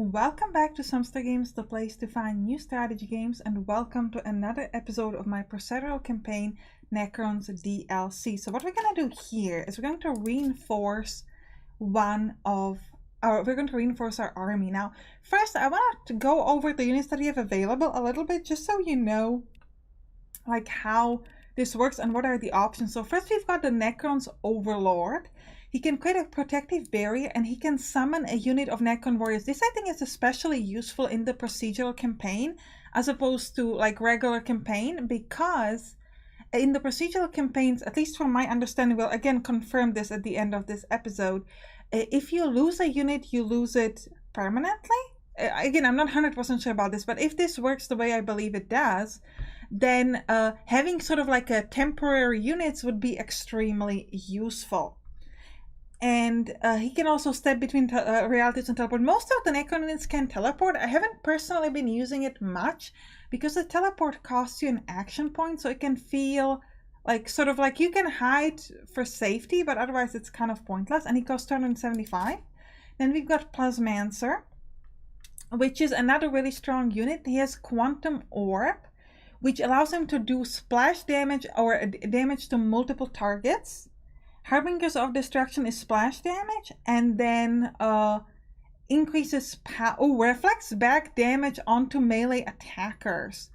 Welcome back to Sampstra Games, the place to find new strategy games, and welcome to another episode of my procedural campaign, Necrons DLC. So what we're going to do here is we're going to reinforce our army. Now, first I want to go over the units that we have available a little bit, just so you know like how this works and what are the options. So first we've got the Necrons Overlord. He can create a protective barrier and he can summon a unit of Necron warriors. This I think is especially useful in the procedural campaign as opposed to like regular campaign, because in the procedural campaigns, at least from my understanding, we'll again confirm this at the end of this episode, if you lose a unit, you lose it permanently. Again, I'm not 100% sure about this, but if this works the way I believe it does, then having sort of like a temporary units would be extremely useful. And he can also step between realities and teleport. Most of the Necron units can teleport. I haven't personally been using it much because the teleport costs you an action point, so it can feel like sort of like you can hide for safety, but otherwise it's kind of pointless. And he costs 275. Then we've got Plasmancer, which is another really strong unit. He has Quantum Orb, which allows him to do splash damage or damage to multiple targets. Harbingers of Destruction is splash damage, and then increases reflects back damage onto melee attackers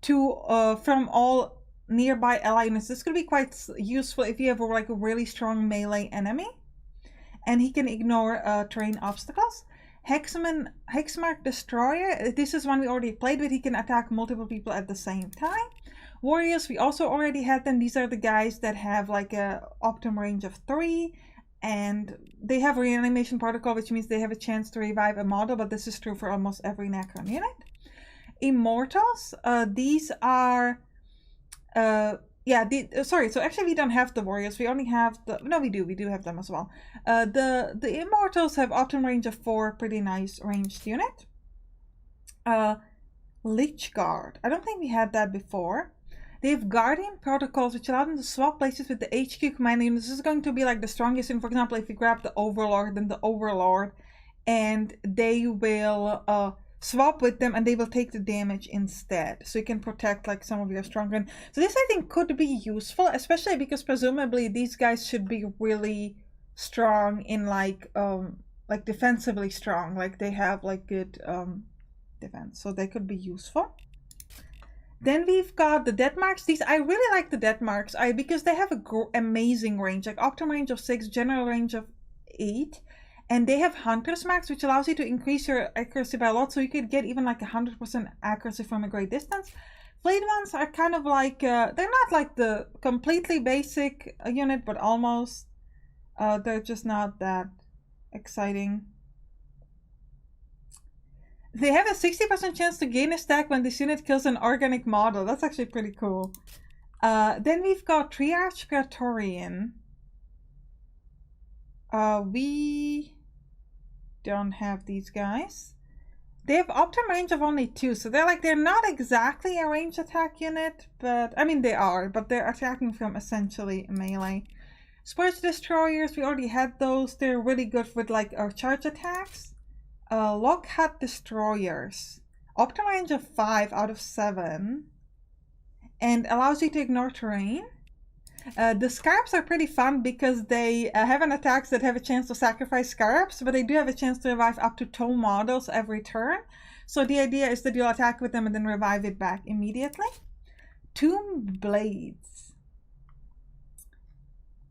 from all nearby ally units. This could be quite useful if you have like a really strong melee enemy. And he can ignore terrain obstacles. Hexmark Destroyer, this is one we already played with. He can attack multiple people at the same time. Warriors, we also already had them. These are the guys that have like a optimum range of 3, and they have reanimation protocol, which means they have a chance to revive a model, but this is true for almost every Necron unit. Immortals, these are sorry, so actually we don't have the warriors, we only have the, no, we do have them as well. The immortals have optimum range of 4, pretty nice ranged unit. Lich Guard, I don't think we had that before. They have Guardian protocols, which allow them to swap places with the HQ commander unit. This is going to be like the strongest unit. For example, if you grab the Overlord, then the Overlord, and they will swap with them and they will take the damage instead. So you can protect like some of your stronger. So this I think could be useful, especially because presumably these guys should be really strong in like defensively strong. Like they have like good defense, so they could be useful. Then we've got the Death Marks. These, I really like the Death Marks because they have a amazing range, like optimum range of 6, general range of 8, and they have Hunter's Marks, which allows you to increase your accuracy by a lot, so you could get even like 100% accuracy from a great distance. Flayed Ones are kind of like, they're not like the completely basic unit, but almost. They're just not that exciting. They have a 60% chance to gain a stack when this unit kills an organic model. That's actually pretty cool. Then we've got Triarch Praetorian. We don't have these guys. They have optimum range of only 2, so they're not exactly a range attack unit, but I mean they are, but they're attacking from essentially melee. Scourge Destroyers, we already had those. They're really good with like our charge attacks. Lockhart Destroyers, optimum range of 5 out of 7, and allows you to ignore terrain. The Scarabs are pretty fun because they have an attacks that have a chance to sacrifice Scarabs, but they do have a chance to revive up to 2 models every turn. So the idea is that you'll attack with them and then revive it back immediately. Tomb Blades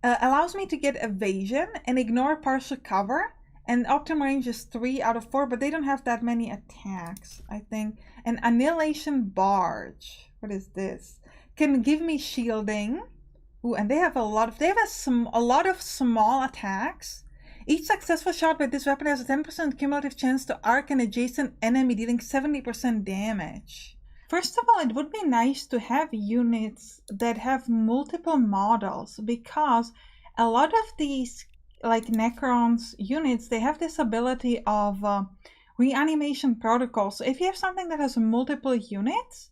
allows me to get evasion and ignore partial cover. And optimum range is 3 out of 4, but they don't have that many attacks, I think. And Annihilation Barge, what is this? Can give me shielding. Ooh, and they have a lot of small attacks. Each successful shot with this weapon has a 10% cumulative chance to arc an adjacent enemy, dealing 70% damage. First of all, it would be nice to have units that have multiple models, because a lot of these like Necrons units, they have this ability of reanimation protocol. So if you have something that has multiple units,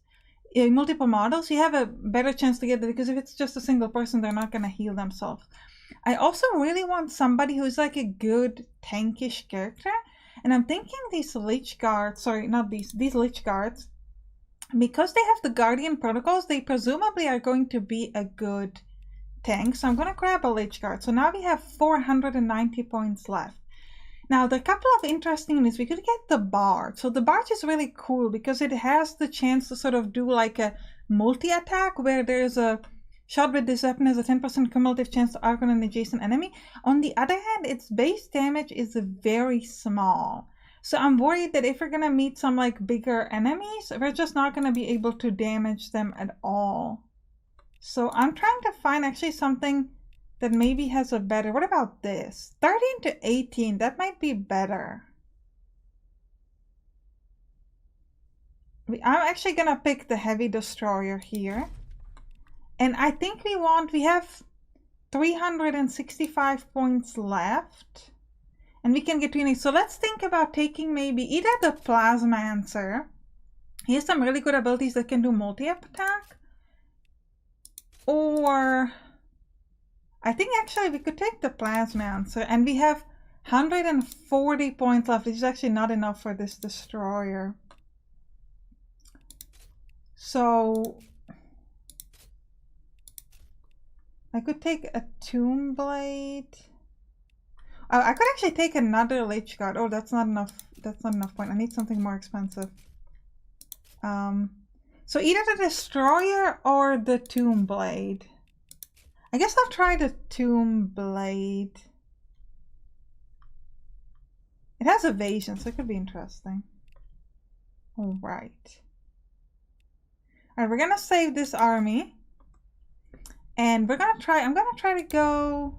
multiple models, you have a better chance to get it, because if it's just a single person, they're not going to heal themselves. I also really want somebody who's like a good tankish character, And I'm thinking these Lich Guards, sorry, not these Lich Guards, because they have the Guardian protocols, they presumably are going to be a good tank. So I'm going to grab a Lich Guard. So now we have 490 points left. Now, the couple of interesting things, we could get the Bard. So the Bard is really cool because it has the chance to sort of do like a multi-attack where there's a shot with this weapon has a 10% cumulative chance to arc on an adjacent enemy. On the other hand, its base damage is very small. So I'm worried that if we're going to meet some like bigger enemies, we're just not going to be able to damage them at all. So I'm trying to find actually something that maybe has a better, what about this? 13 to 18, that might be better. I'm actually gonna pick the heavy destroyer here. And I think we have 365 points left. And we can get 20. So let's think about taking maybe either the Plasmancer. He has some really good abilities that can do multi-attack. Or I think actually we could take the Plasmancer, and we have 140 points left, which is actually not enough for this destroyer. So I could take a Tomb Blade. Oh, I could actually take another Lich Guard. Oh, that's not enough. That's not enough point. I need something more expensive. So either the destroyer or the Tomb Blade. I guess I'll try the Tomb Blade. It has evasion, so it could be interesting. Alright. Alright, we're gonna save this army. And we're gonna try, I'm gonna try to go...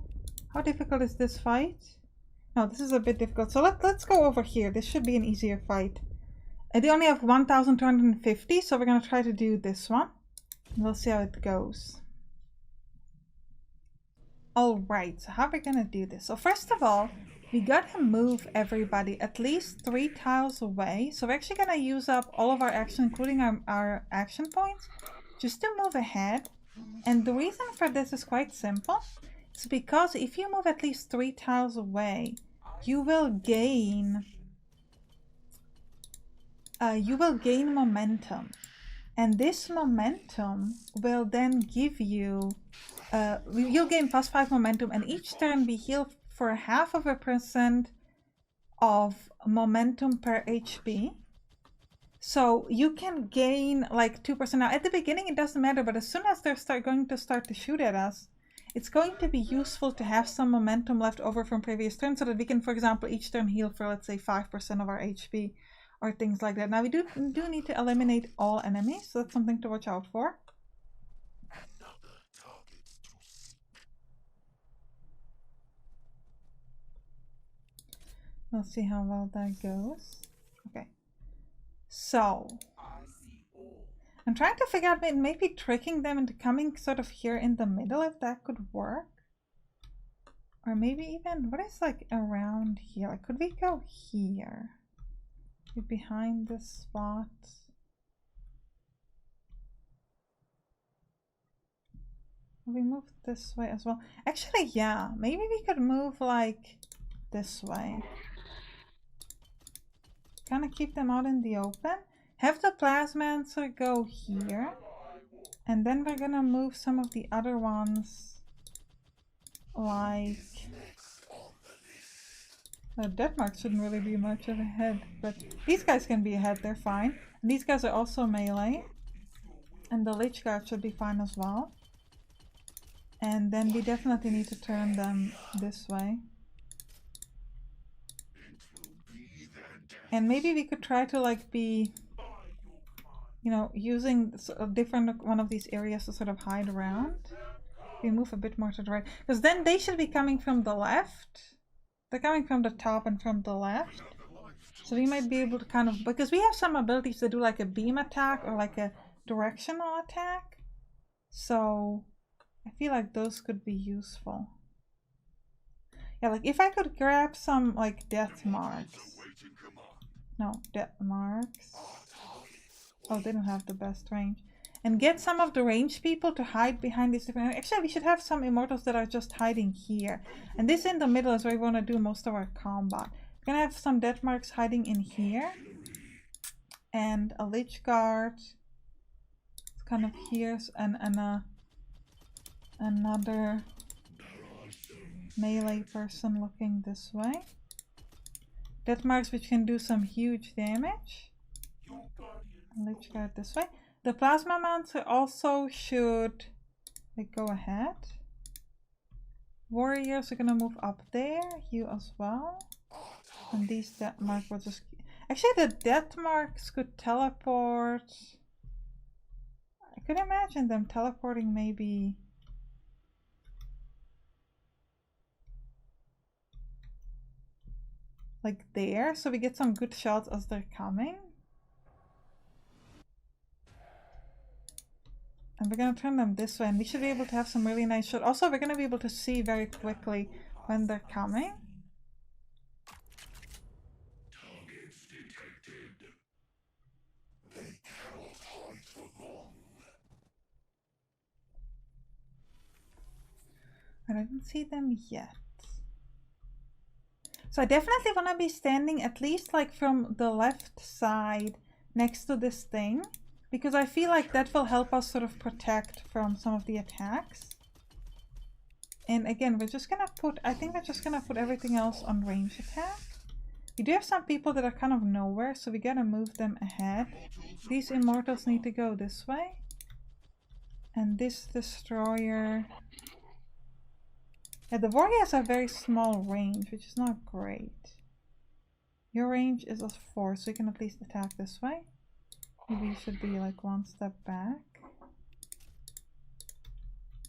How difficult is this fight? No, this is a bit difficult. So let's go over here. This should be an easier fight. They only have 1,250, so we're gonna try to do this one. We'll see how it goes. Alright, so how are we gonna do this? So first of all, we gotta move everybody at least 3 tiles away. So we're actually gonna use up all of our action, including our action points, just to move ahead. And the reason for this is quite simple. It's because if you move at least 3 tiles away, you will gain momentum. And this momentum will then give you you'll gain +5 momentum, and each turn we heal for 0.5% of momentum per HP. So you can gain like 2%. Now at the beginning it doesn't matter, but as soon as they're going to start to shoot at us, it's going to be useful to have some momentum left over from previous turns so that we can, for example, each turn heal for, let's say, 5% of our HP or things like that. Now we do need to eliminate all enemies, so that's something to watch out for. We'll see how well that goes. Okay. So I'm trying to figure out maybe tricking them into coming sort of here in the middle, if that could work. Or maybe even, what is like around here? Like, could we go here? Behind this spot. We move this way as well. Actually, yeah, maybe we could move like this way. Kind of keep them out in the open. Have the Plasmancer go here. And then we're gonna move some of the other ones. Like... Deathmark shouldn't really be much of a head, but these guys can be ahead, they're fine. And these guys are also melee. And the Lich Guard should be fine as well. And then we definitely need to turn them this way. And maybe we could try to like be, you know, using a different one of these areas to sort of hide around. We move a bit more to the right, because then they should be coming from the left. They're coming from the top and from the left. So we might be able to kind of, because we have some abilities that do like a beam attack or like a directional attack. So I feel like those could be useful. Yeah, like if I could grab some like death marks. No, death marks. Oh, they don't have the best range. And get some of the ranged people to hide behind these different... Actually, we should have some immortals that are just hiding here. And this in the middle is where we want to do most of our combat. We're gonna have some death marks hiding in here. And a Lich Guard. It's kind of here, and another melee person looking this way. Death marks which can do some huge damage. Lich Guard this way. The Plasma Mancer also should go ahead. Warriors are gonna move up there. You as well. And these death marks will just... Actually, the death marks could teleport. I could imagine them teleporting maybe... like there, so we get some good shots as they're coming. And we're gonna turn them this way, and we should be able to have some really nice shots. Also, we're gonna be able to see very quickly when they're coming. Targets detected. They cannot hide for long. I didn't see them yet. So I definitely want to be standing at least like from the left side next to this thing, because I feel like that will help us sort of protect from some of the attacks. And again, we're just gonna put, I think we're just gonna put everything else on range attack. We do have some people that are kind of nowhere, so we gotta move them ahead. These immortals need to go this way. And this destroyer... Yeah, the warriors have very small range, which is not great. Your range is a 4, so you can at least attack this way. Maybe you should be like one step back.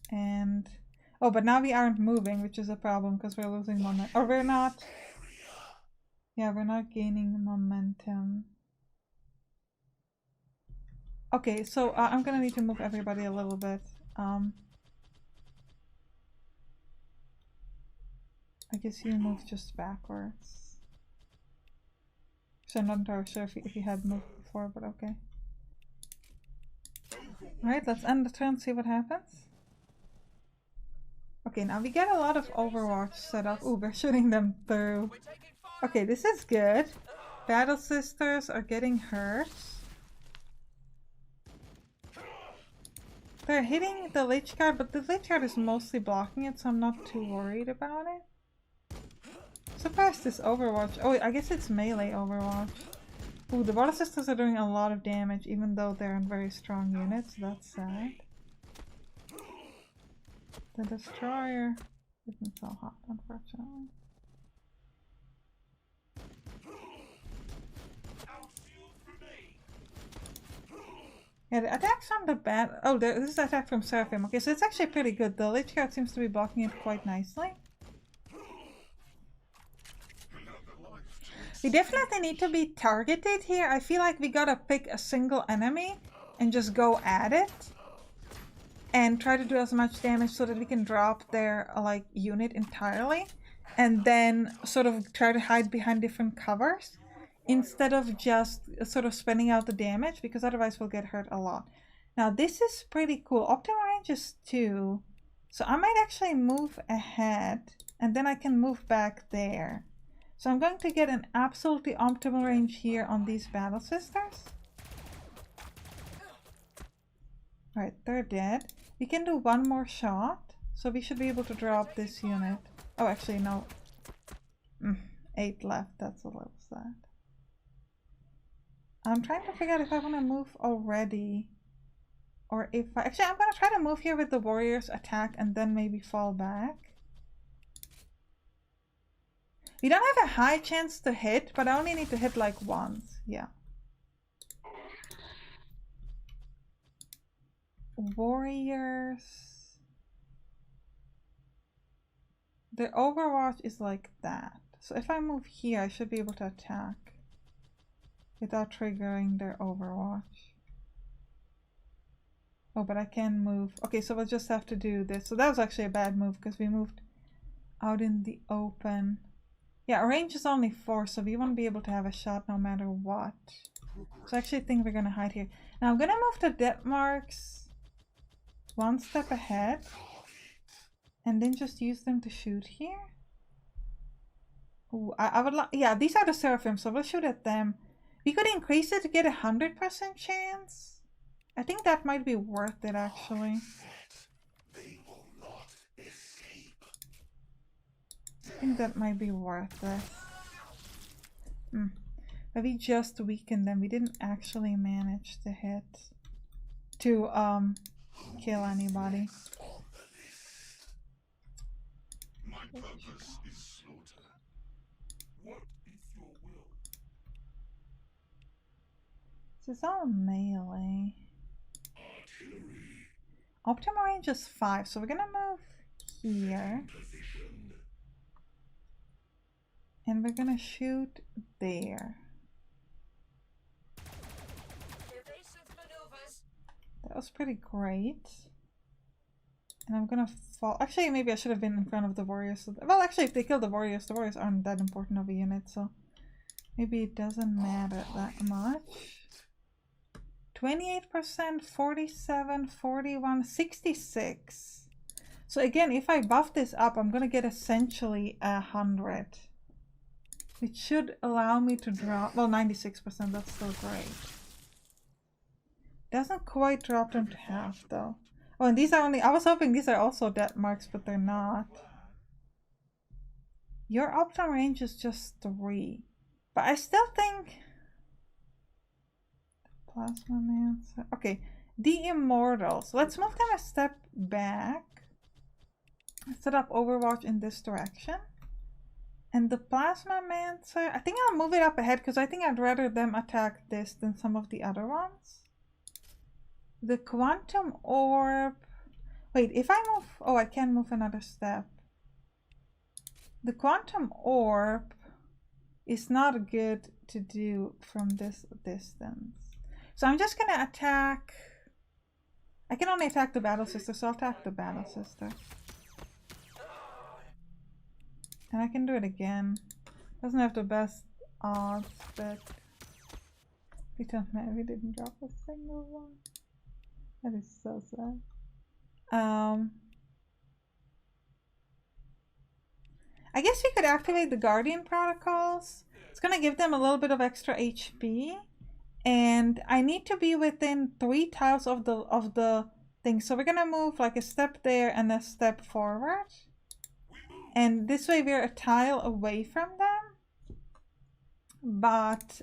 And... oh, but now we aren't moving, which is a problem because we're losing momentum. Or we're not... yeah, we're not gaining momentum. Okay, so I'm gonna need to move everybody a little bit. I guess you move just backwards. So I'm not entirely sure if you had moved before, but okay. Alright, let's end the turn, see what happens. Okay, now we get a lot of Overwatch set up. Ooh, we're shooting them through. Okay, this is good. Battle Sisters are getting hurt. They're hitting the Lich Guard, but the Lich Guard is mostly blocking it, so I'm not too worried about it. Surprised this Overwatch. Oh, I guess it's melee Overwatch. Ooh, the Battle Sisters are doing a lot of damage, even though they're in very strong units. That's sad. The Destroyer isn't so hot, unfortunately. Yeah, the attacks from the bat. Oh, this is the attack from Seraphim. Okay, so it's actually pretty good. The Lich Guard seems to be blocking it quite nicely. We definitely need to be targeted here. I feel like we gotta pick a single enemy and just go at it. And try to do as much damage so that we can drop their like unit entirely. And then sort of try to hide behind different covers. Instead of just sort of spending out the damage, because otherwise we'll get hurt a lot. Now this is pretty cool. Optimal range is 2. So I might actually move ahead and then I can move back there. So I'm going to get an absolutely optimal range here on these Battle Sisters. Alright, they're dead. We can do one more shot. So we should be able to drop this unit. Oh, actually, no. 8 left. That's a little sad. I'm trying to figure out if I want to move already. Or if I... actually, I'm going to try to move here with the warriors, attack, and then maybe fall back. We don't have a high chance to hit, but I only need to hit like once. Yeah. Warriors. The Overwatch is like that. So if I move here, I should be able to attack without triggering their Overwatch. Oh, but I can move. Okay, so we'll just have to do this. So that was actually a bad move because we moved out in the open. Yeah, our range is only 4, so we won't be able to have a shot no matter what. So I actually think we're going to hide here. Now I'm going to move the death marks one step ahead. And then just use them to shoot here. Ooh, I would like. Yeah, these are the Seraphim, so we'll shoot at them. We could increase it to get 100% chance. I think that might be worth it, actually. They will not escape. I think that might be worth it. But we just weakened them. We didn't actually manage to hit to kill anybody. My purpose is slaughter. What is your will? This is all melee. Artillery. Optimal range is 5, so we're gonna move here. Position. And we're gonna shoot there. That was pretty great. And I'm gonna fall. Actually, maybe I should have been in front of the warriors. Well, actually, if they kill the warriors aren't that important of a unit, so maybe it doesn't matter that much. 28%, 47, 41, 66. So again, if I buff this up, I'm gonna get essentially 100. Which should allow me to drop, well, 96%, that's still great. Doesn't quite drop them to half though. Oh, and these are only, I was hoping these are also death marks, but they're not. Your optimal range is just 3. But I still think... Plasma Mancer. Okay, the Immortals. Let's move them a step back. Set up Overwatch in this direction. And the Plasma Mancer, I think I'll move it up ahead because I think I'd rather them attack this than some of the other ones. The Quantum Orb. Wait, if I move... Oh, I can move another step. The Quantum Orb is not good to do from this distance. So I'm just gonna attack... I can only attack the Battlesector, so I'll attack the Battlesector. And I can do it again. Doesn't have the best odds, but... We don't know, we didn't drop a single one. That is so sad. I guess we could activate the Guardian protocols. It's gonna give them a little bit of extra HP. And I need to be within 3 tiles of the thing. So we're gonna move like a step there and a step forward. And this way we're a tile away from them. But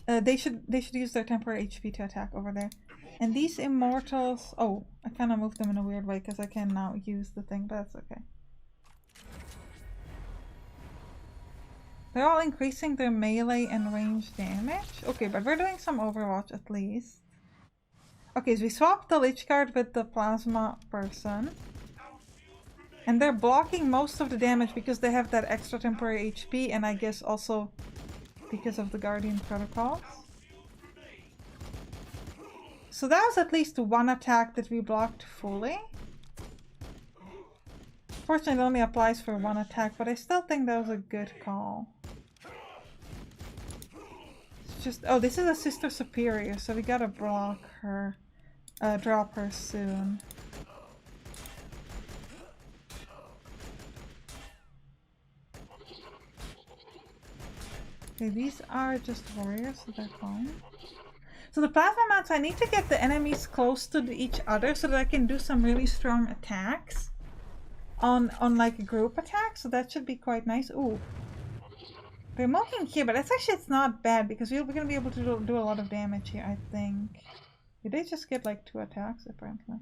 they should use their temporary HP to attack over there. And these Immortals... Oh, I kind of moved them in a weird way because I can now use the thing, but that's okay. They're all increasing their melee and range damage. Okay, but we're doing some Overwatch at least. Okay, so we swapped the Lich card with the Plasma person. And they're blocking most of the damage because they have that extra temporary HP, and I guess also because of the Guardian protocols. So that was at least 1 attack that we blocked fully. Fortunately, it only applies for 1 attack, but I still think that was a good call. It's just... Oh, this is a Sister Superior, so we gotta block her. Drop her soon. Okay, these are just warriors, so they're fine. So the Plasma Mats, I need to get the enemies close to each other so that I can do some really strong attacks on like a group attack. So that should be quite nice. Ooh, they're moving here, but that's actually it's not bad because we're gonna be able to do a lot of damage here. I think. Did they just get like 2 attacks apparently?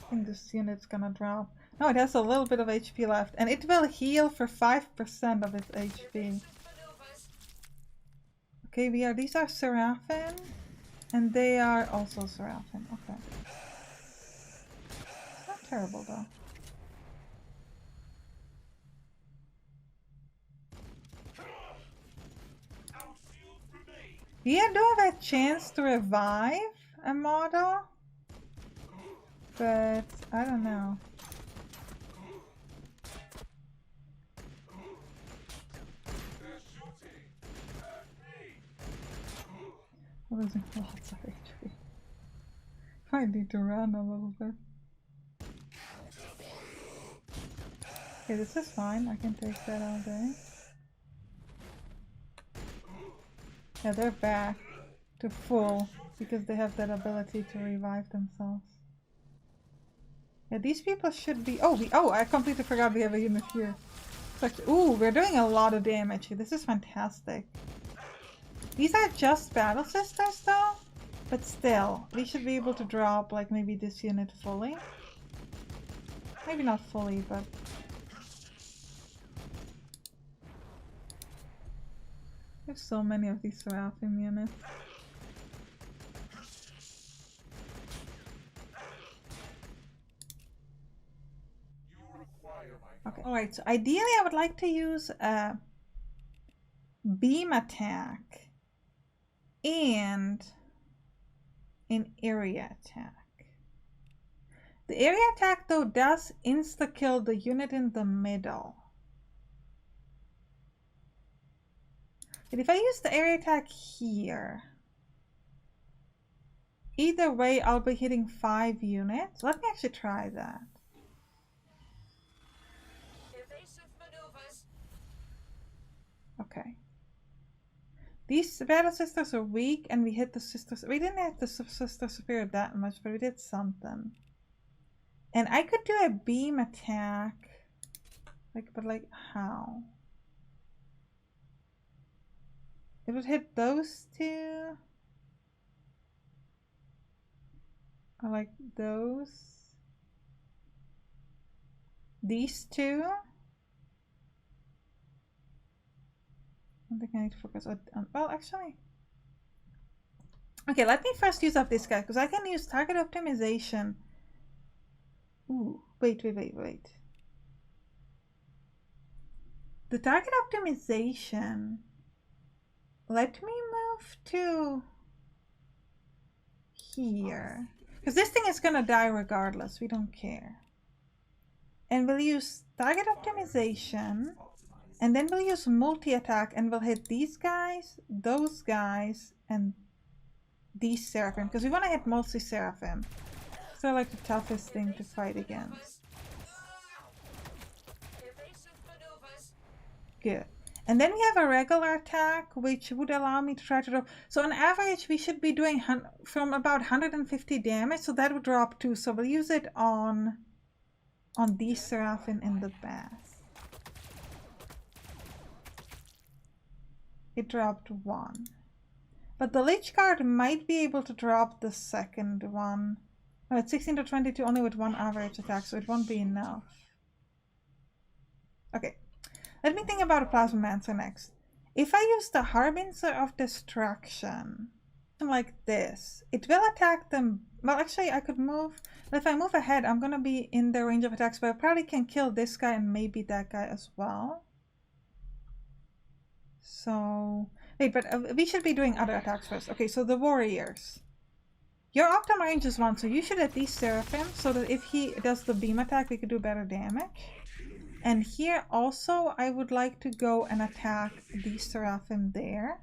I think this unit's gonna drop. No, it has a little bit of HP left, and it will heal for 5% of its HP. Okay, these are Seraphim, and they are also Seraphim. Okay. It's not terrible though. Yeah, do have a chance to revive a model, but I don't know. I'm losing lots of HP. I need to run a little bit. Okay, this is fine. I can take that all day. Yeah, they're back to full because they have that ability to revive themselves. Yeah, these people should be. Oh, I completely forgot we have a unit here. Ooh, we're doing a lot of damage here. This is fantastic. These are just battle sisters though, but still, we should be able to drop like maybe this unit fully. Maybe not fully, but there's so many of these Seraphim units. Okay, alright, so ideally I would like to use a beam attack and an area attack. The area attack though does insta-kill the unit in the middle. But if I use the area attack here, either way I'll be hitting 5 units. Let me actually try that. Okay. These battle sisters are weak and we hit the sisters. We didn't hit the sister superior that much, but we did something. And I could do a beam attack. But how? It would hit those two. Or like those. These two. I don't think I need to focus on, well, actually. Okay, let me first use up this guy, because I can use target optimization. Ooh, wait. The target optimization. Let me move to here. Because this thing is gonna die regardless, we don't care. And we'll use target optimization. And then we'll use multi-attack and we'll hit these guys, those guys, and these Seraphim. Because we want to hit mostly Seraphim. So like the toughest thing to fight against. Good. And then we have a regular attack, which would allow me to try to drop. So on average, we should be doing from about 150 damage. So that would drop 2. So we'll use it on these Seraphim in the back. It dropped 1. But the Lich Guard might be able to drop the second one. Oh, it's 16 to 22 only with 1 average attack, so it won't be enough. Okay, let me think about a Plasmamancer next. If I use the Harbinger of Destruction, like this, it will attack them. Well, actually, I could move. If I move ahead, I'm going to be in their range of attacks, but I probably can kill this guy and maybe that guy as well. So, wait, but we should be doing other attacks first. Okay, so the warriors. Your optimal range is 1, so you should at least Seraphim, so that if he does the beam attack, we could do better damage. And here also, I would like to go and attack the Seraphim there.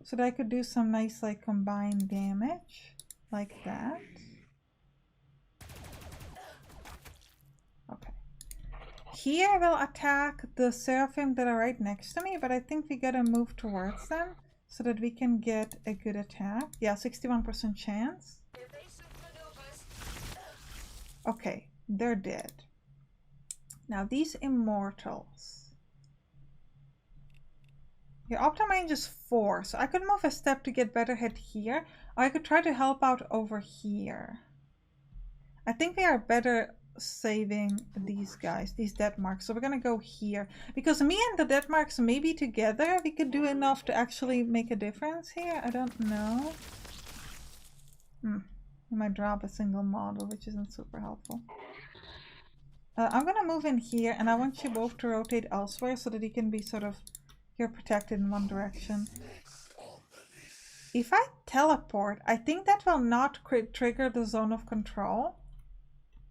So that I could do some nice, like, combined damage. Like that. Okay. Here I will attack the Seraphim that are right next to me, but I think we gotta move towards them so that we can get a good attack. Yeah, 61% chance. Okay, they're dead. Now these immortals. Your optimal range is 4, so I could move a step to get better hit here, or I could try to help out over here. I think we are better saving these guys, these dead marks. So we're gonna go here because me and the dead marks maybe together we could do enough to actually make a difference here. I don't know. We might drop a single model, which isn't super helpful. I'm gonna move in here and I want you both to rotate elsewhere so that you can be sort of, you're protected in one direction. If I teleport, I think that will not trigger the zone of control.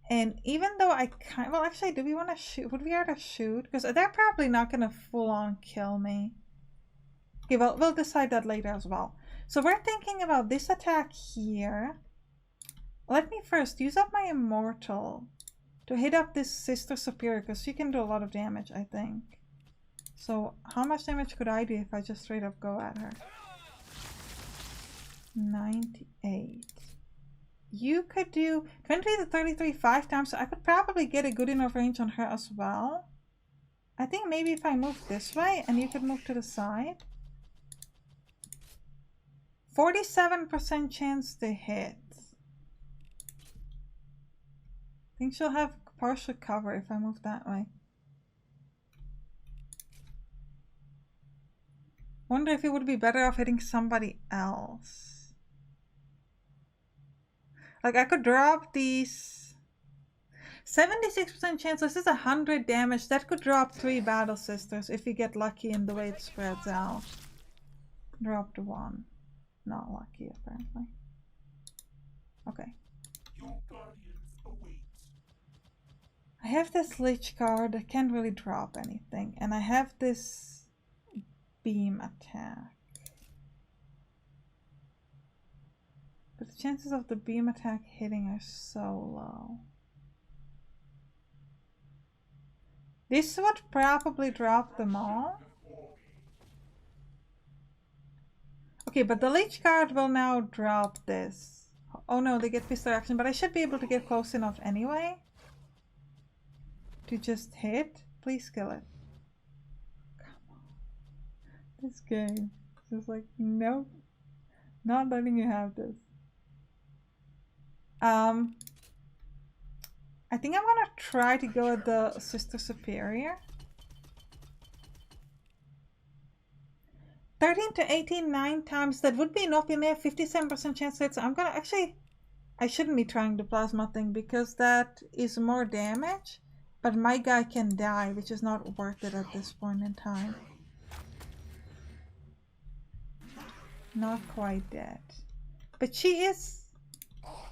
And even though I can't, well, actually, do we want to shoot? Would we rather shoot? Because they're probably not going to full-on kill me. Okay, well, we'll decide that later as well. So we're thinking about this attack here. Let me first use up my Immortal to hit up this Sister Superior, because she can do a lot of damage, I think. So how much damage could I do if I just straight up go at her? 98. You could do 20 to 33 5 times, so I could probably get a good enough range on her as well. I think maybe if I move this way and you could move to the side. 47% chance to hit. I think she'll have partial cover if I move that way. Wonder if it would be better off hitting somebody else. Like, I could drop these. 76% chance, this is 100 damage. That could drop 3 Battle Sisters if you get lucky in the way it spreads out. Dropped 1. Not lucky, apparently. Okay. I have this Lich card. I can't really drop anything. And I have this beam attack. But the chances of the beam attack hitting are so low. This would probably drop them all. Okay, but the Lich card will now drop this. Oh no, they get pistol action, but I should be able to get close enough anyway. To just hit. Please kill it. Come on. This game is just like, nope. Not letting you have this. I think I'm gonna try to go with the Sister Superior. 13 to 18, 9 times. That would be enough. We may have 57% chance to hit. So I'm gonna actually, I shouldn't be trying the plasma thing because that is more damage. But my guy can die, which is not worth it at this point in time. Not quite dead. But she is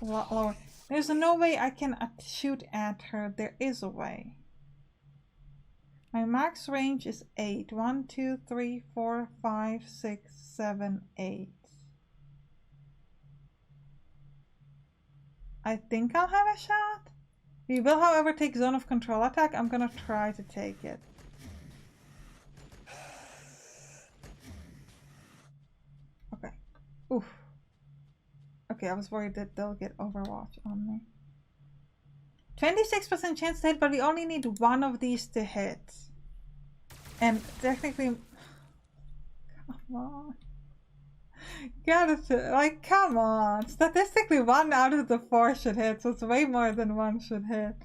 a lot lower. There's no way I can shoot at her. There is a way. My max range is 8. 1, 2, 3, 4, 5, 6, 7, 8. I think I'll have a shot. We will, however, take zone of control attack. I'm gonna try to take it. Okay. Oof. Okay, I was worried that they'll get Overwatch on me. 26% chance to hit, but we only need one of these to hit. And technically... Come on. Gotta, like, come on. Statistically, 1 out of the 4 should hit, so it's way more than 1 should hit.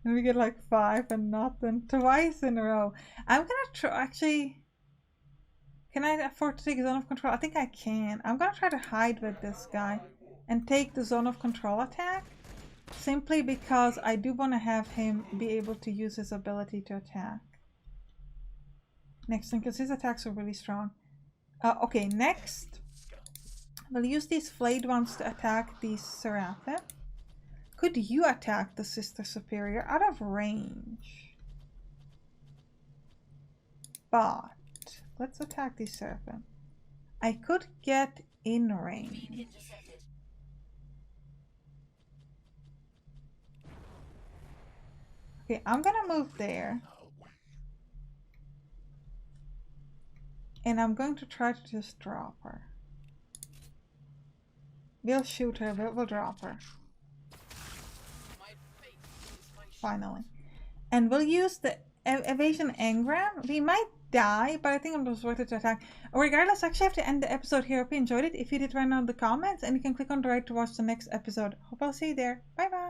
And we get like 5 and nothing twice in a row. I'm gonna try, actually... Can I afford to take zone of control? I think I can. I'm gonna try to hide with this guy and take the zone of control attack. Simply because I do want to have him be able to use his ability to attack. Next thing, because his attacks are really strong. Okay, next. We'll use these flayed ones to attack these Seraphim. Could you attack the Sister Superior out of range? But let's attack these Seraphim. I could get in range. Okay, I'm gonna move there. And I'm going to try to just drop her. We'll shoot her, but we'll drop her. Finally. And we'll use the evasion engram. We might die, but I think it was worth it to attack. Regardless, I actually have to end the episode here. Hope you enjoyed it. If you did, write down in the comments, and you can click on the right to watch the next episode. Hope I'll see you there. Bye bye.